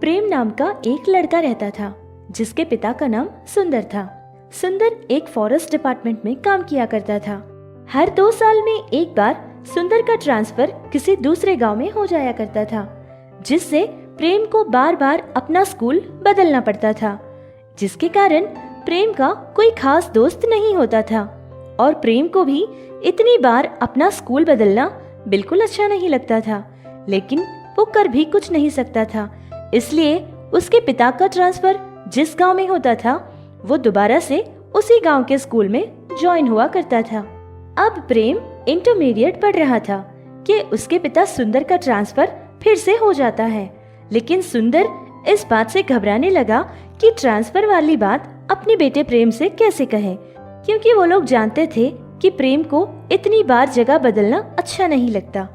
प्रेम नाम का एक लड़का रहता था जिसके पिता का नाम सुंदर था। सुंदर एक फॉरेस्ट डिपार्टमेंट में काम किया करता था। हर 2 साल में एक बार सुंदर का ट्रांसफर किसी दूसरे गांव में हो जाया करता था, जिससे प्रेम को बार बार अपना स्कूल बदलना पड़ता था, जिसके कारण प्रेम का कोई खास दोस्त नहीं होता था और प्रेम को भी इतनी बार अपना स्कूल बदलना बिल्कुल अच्छा नहीं लगता था। लेकिन वो कर भी कुछ नहीं सकता था, इसलिए उसके पिता का ट्रांसफर जिस गांव में होता था वो दोबारा से उसी गांव के स्कूल में ज्वाइन हुआ करता था। अब प्रेम इंटरमीडिएट पढ़ रहा था कि उसके पिता सुंदर का ट्रांसफर फिर से हो जाता है, लेकिन सुंदर इस बात से घबराने लगा कि ट्रांसफर वाली बात अपने बेटे प्रेम से कैसे कहे, क्योंकि वो लोग जानते थे कि प्रेम को इतनी बार जगह बदलना अच्छा नहीं लगता।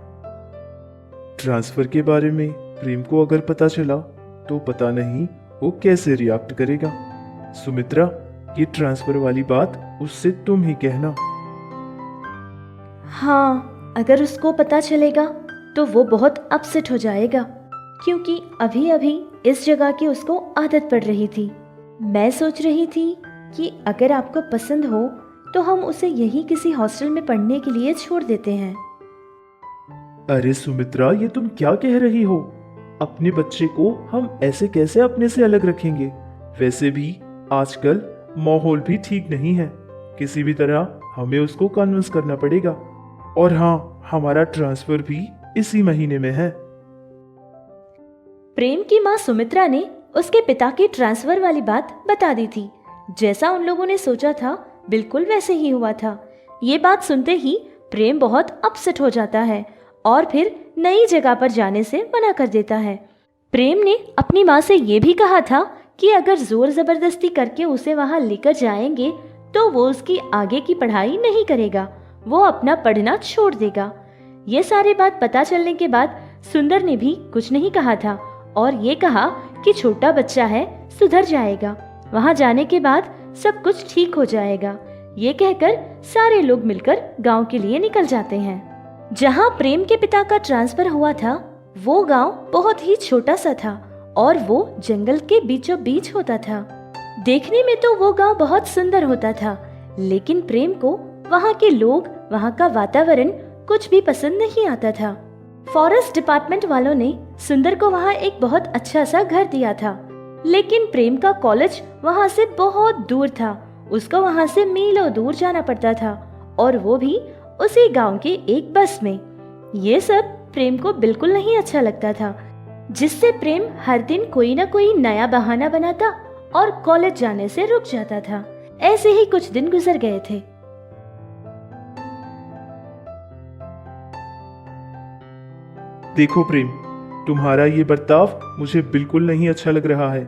ट्रांसफर के बारे में प्रेम को अगर पता चला तो पता नहीं वो कैसे रिएक्ट करेगा। सुमित्रा, ये ट्रांसफर वाली बात उससे तुम ही कहना। हाँ, अगर उसको पता चलेगा तो वो बहुत अपसेट हो जाएगा, क्योंकि अभी अभी इस जगह की उसको आदत पड़ रही थी। मैं सोच रही थी कि अगर आपको पसंद हो तो हम उसे यहीं किसी हॉस्टल में पढ़ने के लिए छोड़ देते हैं। अरे सुमित्रा, ये तुम क्या कह रही हो? अपने बच्चे को हम ऐसे कैसे अपने से अलग रखेंगे? वैसे भी आजकल माहौल भी ठीक नहीं है, किसी भी तरह हमें उसको कन्विंस करना पड़ेगा। और हाँ, हमारा ट्रांसफर भी इसी महीने में है। प्रेम की माँ सुमित्रा ने उसके पिता की ट्रांसफर वाली बात बता दी थी। जैसा उन लोगों ने सोचा था बिल्कुल वैसे ही हुआ था। ये बात सुनते ही प्रेम बहुत अपसेट हो जाता है और फिर नई जगह पर जाने से मना कर देता है। प्रेम ने अपनी माँ से ये भी कहा था कि अगर जोर जबरदस्ती करके उसे वहां लेकर जाएंगे तो वो उसकी आगे की पढ़ाई नहीं करेगा, वो अपना पढ़ना छोड़ देगा। ये सारी बात पता चलने के बाद सुंदर ने भी कुछ नहीं कहा था और ये कहा कि छोटा बच्चा है, सुधर जाएगा, वहां जाने के बाद सब कुछ ठीक हो जाएगा। ये कहकर सारे लोग मिलकर गांव के लिए निकल जाते हैं। जहां प्रेम के पिता का ट्रांसफर हुआ था वो गांव बहुत ही छोटा सा था और वो जंगल के बीचों बीच होता था। देखने में तो वो गांव बहुत सुंदर होता था, लेकिन प्रेम को वहां के लोग, वहां का वातावरण कुछ भी पसंद नहीं आता था। फॉरेस्ट डिपार्टमेंट वालों ने सुंदर को वहां एक बहुत अच्छा सा घर दिया था, लेकिन प्रेम का कॉलेज वहां से बहुत दूर था। उसको वहां से मीलों दूर जाना पड़ता था और वो भी उसी गांव के एक बस में। ये सब प्रेम को बिल्कुल नहीं अच्छा लगता था, जिससे प्रेम हर दिन कोई ना कोई नया बहाना बनाता और कॉलेज जाने से रुक जाता था। ऐसे ही कुछ दिन गुजर गए थे। देखो प्रेम, तुम्हारा ये बर्ताव मुझे बिल्कुल नहीं अच्छा लग रहा है।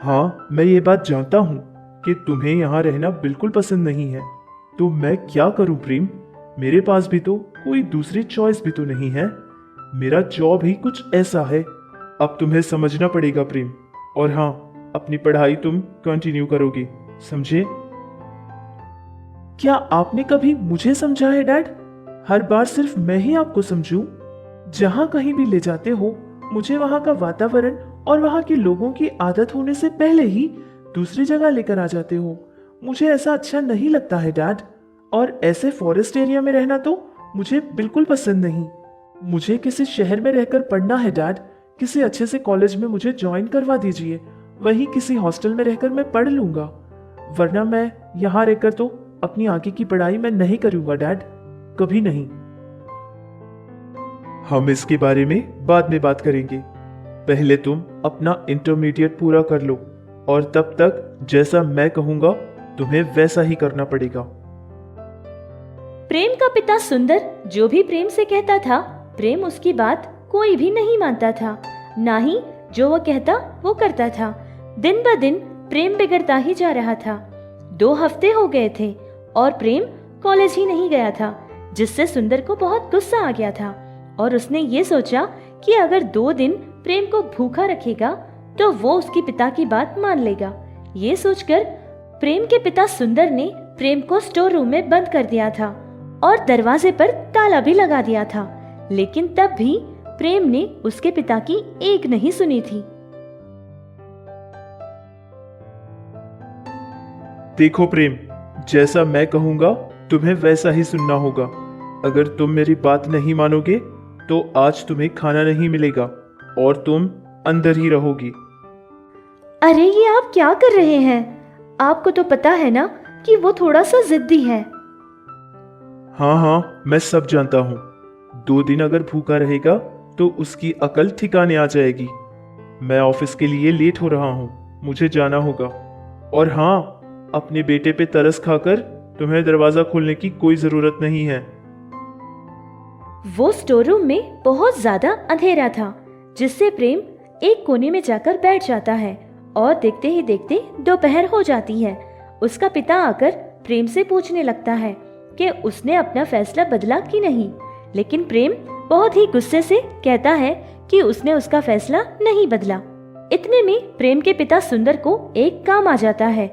हाँ, मैं ये बात जानता हूँ कि तुम्हें यहाँ रहना बिल्कुल पसंद नहीं है, तो मैं क्या करूँ प्रेम? मेरे पास भी तो कोई दूसरी चॉइस भी तो नहीं है। मेरा जॉब ही कुछ ऐसा है। अब तुम्हें समझना पड़ेगा प्रेम। और हाँ, अपनी पढ़ाई तुम कंटिन्यू करोगे, समझे? क्या आपने कभी मुझे समझा है डैड? हर बार सिर्फ मैं ही आपको समझूं? जहां कहीं भी ले जाते हो मुझे वहां का वातावरण और वहां के लोगों की आदत होने से पहले ही दूसरी जगह लेकर आ जाते हो। मुझे ऐसा अच्छा नहीं लगता है डैड, और ऐसे फॉरेस्ट एरिया में रहना तो मुझे बिल्कुल पसंद नहीं। मुझे किसी शहर में रहकर पढ़ना है डैड। किसी अच्छे से कॉलेज में मुझे ज्वाइन करवा दीजिए, वहीं किसी हॉस्टल में रहकर मैं पढ़ लूंगा, वरना मैं यहाँ रहकर तो अपनी आगे की पढ़ाई मैं नहीं करूंगा डैड, कभी नहीं। हम इसके बारे में बाद में बात करेंगे। पहले तुम अपना इंटरमीडिएट पूरा कर लो और तब तक जैसा मैं कहूंगा तुम्हें वैसा ही करना पड़ेगा। प्रेम का पिता सुंदर जो भी प्रेम से कहता था, प्रेम उसकी बात कोई भी नहीं मानता था, ना ही जो वो कहता वो करता था। दिन ब दिन प्रेम बिगड़ता ही जा रहा था। 2 हफ्ते हो गए थे और प्रेम कॉलेज ही नहीं गया था, जिससे सुंदर को बहुत गुस्सा आ गया था और उसने ये सोचा कि अगर 2 दिन प्रेम को भूखा रखेगा तो वो उसके पिता की बात मान लेगा। ये सोचकर प्रेम के पिता सुंदर ने प्रेम को स्टोर रूम में बंद कर दिया था और दरवाजे पर ताला भी लगा दिया था, लेकिन तब भी प्रेम ने उसके पिता की एक नहीं सुनी थी। देखो प्रेम, जैसा मैं कहूंगा तुम्हें वैसा ही सुनना होगा। अगर तुम मेरी बात नहीं मानोगे तो आज तुम्हें खाना नहीं मिलेगा और तुम अंदर ही रहोगी। अरे ये आप क्या कर रहे हैं? आपको तो पता है ना कि वो थोड़ा सा जिद्दी है। हाँ हाँ, मैं सब जानता हूँ। 2 दिन अगर भूखा रहेगा तो उसकी अकल ठिकाने आ जाएगी। मैं ऑफिस के लिए लेट हो रहा हूँ, मुझे जाना होगा। और हाँ, अपने बेटे पे तरस खाकर तुम्हें दरवाजा खोलने की कोई जरूरत नहीं है। वो स्टोर रूम में बहुत ज्यादा अंधेरा था, जिससे प्रेम एक कोने में जाकर बैठ जाता है और देखते ही देखते दोपहर हो जाती है। उसका पिता आकर प्रेम से पूछने लगता है कि उसने अपना फैसला बदला कि नहीं, लेकिन प्रेम बहुत ही गुस्से से कहता है कि उसने उसका फैसला नहीं बदला। इतने में प्रेम के पिता सुंदर को एक काम आ जाता है।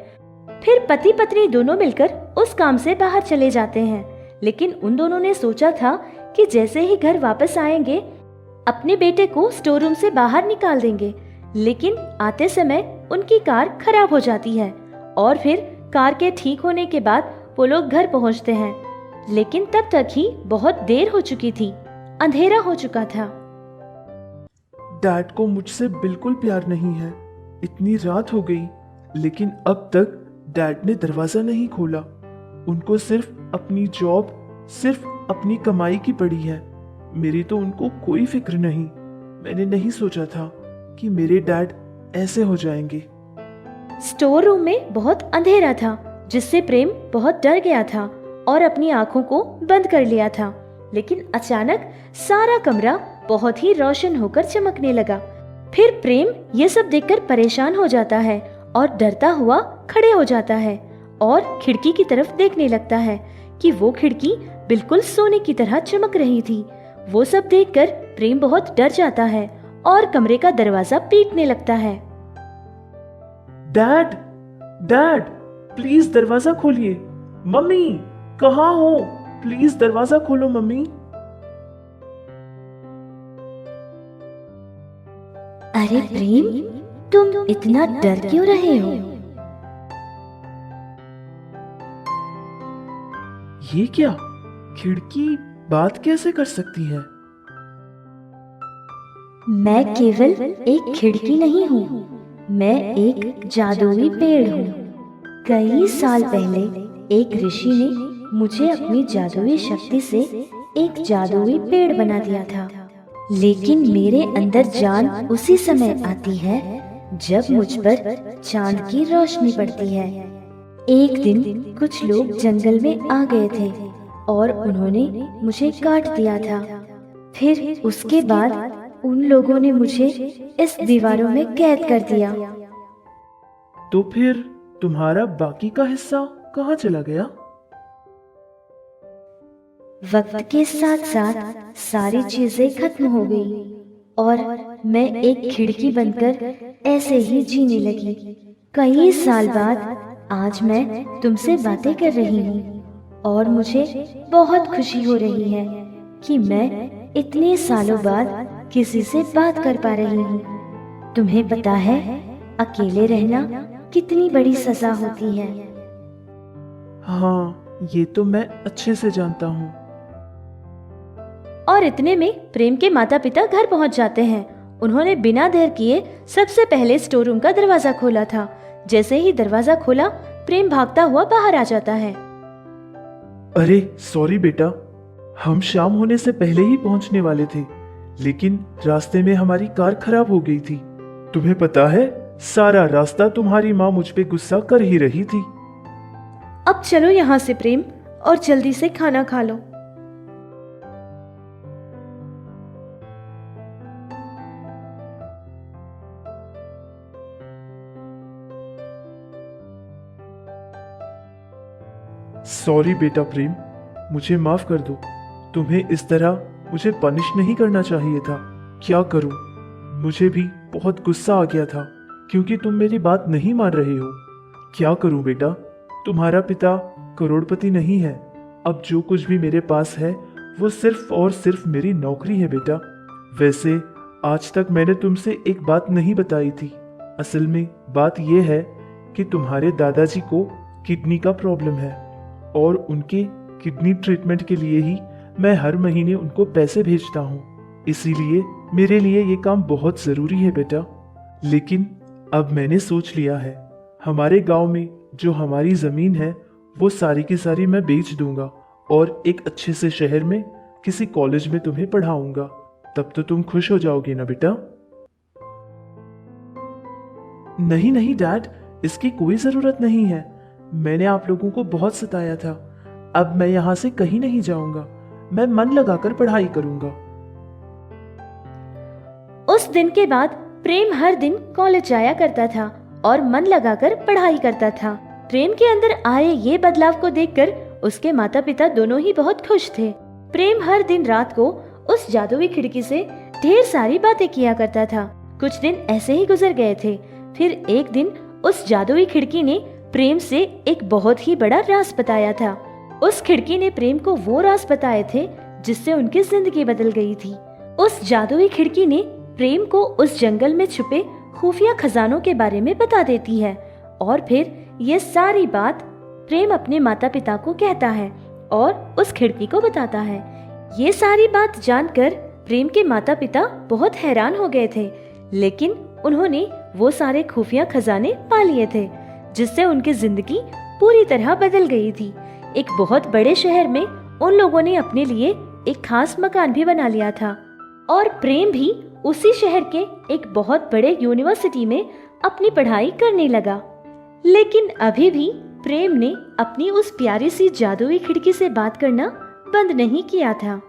फिर पति पत्नी दोनों मिलकर उस काम से बाहर चले जाते हैं, लेकिन उन दोनों ने सोचा था कि जैसे ही घर वापस आएंगे अपने बेटे को स्टोर रूम से बाहर निकाल देंगे। लेकिन आते समय उनकी कार खराब हो जाती है और फिर कार के ठीक होने के बाद वो लोग घर पहुंचते हैं, लेकिन तब तक ही बहुत देर हो चुकी थी, अंधेरा हो चुका था। डैड को मुझसे बिल्कुल प्यार नहीं है। इतनी रात हो गई लेकिन अब तक डैड ने दरवाजा नहीं खोला। उनको सिर्फ अपनी जॉब, सिर्फ अपनी कमाई की पड़ी है। मेरी तो उनको कोई फिक्र नहीं। मैंने नहीं सोचा था कि मेरे डैड ऐसे हो जाएंगे। स्टोर रूम में बहुत अंधेरा था, जिससे प्रेम बहुत डर गया था और अपनी आंखों को बंद कर लिया था। लेकिन अचानक सारा कमरा बहुत ही रोशन होकर चमकने लगा। फिर प्रेम ये सब देखकर परेशान हो जाता है और डरता हुआ खड़े हो जाता है और खिड़की की तरफ देखने लगता है कि वो खिड़की बिल्कुल सोने की तरह चमक रही थी। वो सब देखकर प्रेम बहुत डर जाता है और कमरे का दरवाजा पीटने लगता है। डैड, डैड, प्लीज दरवाजा खोलिए। मम्मी, कहाँ हो? प्लीज दरवाजा खोलो मम्मी। अरे प्रेम, तुम इतना डर क्यों रहे हो? ये क्या? खिड़की बात कैसे कर सकती है? मैं केवल एक खिड़की नहीं हूँ, मैं एक जादुई पेड़ हूँ। कई साल पहले एक ऋषि ने मुझे अपनी जादुई शक्ति से एक जादुई पेड़ बना दिया था। लेकिन मेरे अंदर जान उसी समय आती है जब मुझ पर चांद की रोशनी पड़ती है। एक दिन कुछ लोग जंगल में आ गए थे और उन्होंने मुझे काट दिया था। फिर उसके बाद उन लोगों ने मुझे इस दीवारों में कैद कर दिया। तो फिर तुम्हारा बाकी का हिस्सा कहाँ चला गया? वक्त के साथ साथ सारी चीजें खत्म हो गई और मैं एक खिड़की बनकर ऐसे ही जीने लगी। कई साल बाद आज मैं तुमसे बातें कर रही हूँ और मुझे बहुत खुशी हो रही है कि मैं इतने सालों बाद किसी से बात कर पा रही हूँ। तुम्हें पता है अकेले रहना कितनी बड़ी सजा होती है। हाँ, ये तो मैं अच्छे से जानता हूँ। और इतने में प्रेम के माता पिता घर पहुंच जाते हैं। उन्होंने बिना देर किए सबसे पहले स्टोर रूम का दरवाजा खोला था। जैसे ही दरवाजा खोला, प्रेम भागता हुआ बाहर आ जाता है। अरे सॉरी बेटा, हम शाम होने से पहले ही पहुंचने वाले थे, लेकिन रास्ते में हमारी कार खराब हो गई थी। तुम्हें पता है, सारा रास्ता तुम्हारी माँ मुझ पे गुस्सा कर ही रही थी। अब चलो यहाँ से प्रेम और जल्दी से खाना खा लो। सॉरी बेटा प्रेम, मुझे माफ कर दो। तुम्हें इस तरह मुझे पनिश नहीं करना चाहिए था। क्या करूं? मुझे भी बहुत गुस्सा आ गया था क्योंकि तुम मेरी बात नहीं मान रहे हो। क्या करूं बेटा, तुम्हारा पिता करोड़पति नहीं है। अब जो कुछ भी मेरे पास है वो सिर्फ और सिर्फ मेरी नौकरी है बेटा। वैसे आज तक मैंने तुमसे एक बात नहीं बताई थी। असल में बात यह है कि तुम्हारे दादाजी को किडनी का प्रॉब्लम है और उनके किडनी ट्रीटमेंट के लिए ही मैं हर महीने उनको पैसे भेजता हूँ। इसीलिए मेरे लिए ये काम बहुत ज़रूरी है बेटा। लेकिन अब मैंने सोच लिया है, हमारे गांव में जो हमारी ज़मीन है वो सारी की सारी मैं बेच दूंगा और एक अच्छे से शहर में किसी कॉलेज में तुम्हें पढ़ाऊंगा। तब तो तुम खुश हो जाओगे ना बेटा? नहीं नहीं डैड, इसकी कोई ज़रूरत नहीं है। मैंने आप लोगों को बहुत सताया था। अब मैं यहाँ से कहीं नहीं जाऊंगा। मैं मन लगाकर पढ़ाई करूंगा। उस दिन के बाद प्रेम हर दिन कॉलेज जाया करता था और मन लगाकर पढ़ाई करता था। प्रेम के अंदर आए ये बदलाव को देखकर उसके माता पिता दोनों ही बहुत खुश थे। प्रेम हर दिन रात को उस जादुई खिड़की से ढेर सारी बातें किया करता था। कुछ दिन ऐसे ही गुजर गए थे। फिर एक दिन उस जादुई खिड़की ने प्रेम से एक बहुत ही बड़ा राज बताया था। उस खिड़की ने प्रेम को वो राज बताए थे जिससे उनकी जिंदगी बदल गई थी। उस जादुई खिड़की ने प्रेम को उस जंगल में छुपे खुफिया खजानों के बारे में बता देती है और फिर ये सारी बात प्रेम अपने माता पिता को कहता है और उस खिड़की को बताता है। ये सारी बात जानकर प्रेम के माता पिता बहुत हैरान हो गए थे, लेकिन उन्होंने वो सारे खुफिया खजाने पा लिए थे जिससे उनकी जिंदगी पूरी तरह बदल गई थी। एक बहुत बड़े शहर में उन लोगों ने अपने लिए एक खास मकान भी बना लिया था और प्रेम भी उसी शहर के एक बहुत बड़े यूनिवर्सिटी में अपनी पढ़ाई करने लगा। लेकिन अभी भी प्रेम ने अपनी उस प्यारी सी जादुई खिड़की से बात करना बंद नहीं किया था।